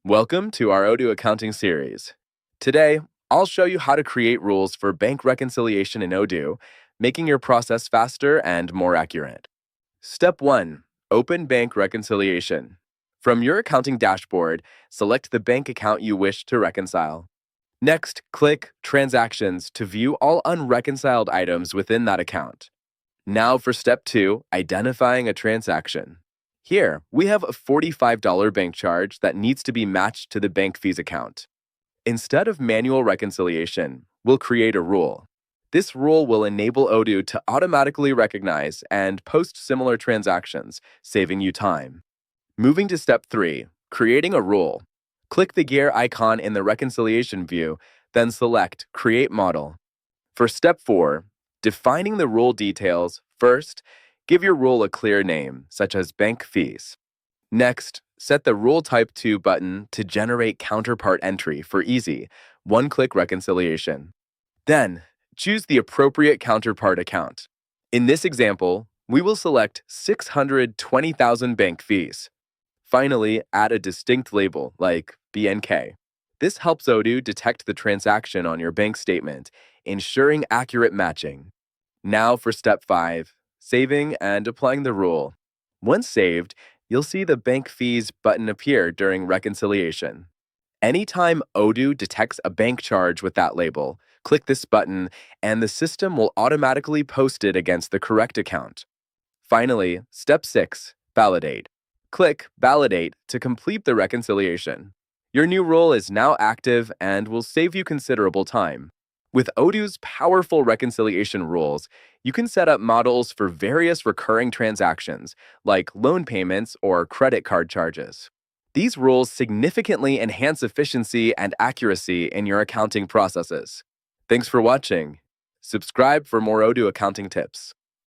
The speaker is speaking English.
Welcome to our Odoo Accounting series. Today, I'll show you how to create rules for bank reconciliation in Odoo, making your process faster and more accurate. Step 1. Open Bank Reconciliation. From your accounting dashboard, select the bank account you wish to reconcile. Next, click Transactions to view all unreconciled items within that account. Now for Step 2, Identifying a transaction. Here, we have a $45 bank charge that needs to be matched to the bank fees account. Instead of manual reconciliation, we'll create a rule. This rule will enable Odoo to automatically recognize and post similar transactions, saving you time. Moving to Step 3, Creating a Rule. Click the gear icon in the reconciliation view, then select Create Model. For Step 4, Defining the rule details. First, give your rule a clear name, such as bank fees. Next, set the Rule Type 2 button to generate counterpart entry for easy, one-click reconciliation. Then, choose the appropriate counterpart account. In this example, we will select 620,000 bank fees. Finally, add a distinct label like BNK. This helps Odoo detect the transaction on your bank statement, ensuring accurate matching. Now for Step 5, Saving and applying the rule. Once saved, you'll see the bank fees button appear during reconciliation. Anytime Odoo detects a bank charge with that label, click this button and the system will automatically post it against the correct account. Finally, Step 6, Validate. Click Validate to complete the reconciliation. Your new rule is now active and will save you considerable time. With Odoo's powerful reconciliation rules, you can set up models for various recurring transactions, like loan payments or credit card charges. These rules significantly enhance efficiency and accuracy in your accounting processes. Thanks for watching. Subscribe for more Odoo accounting tips.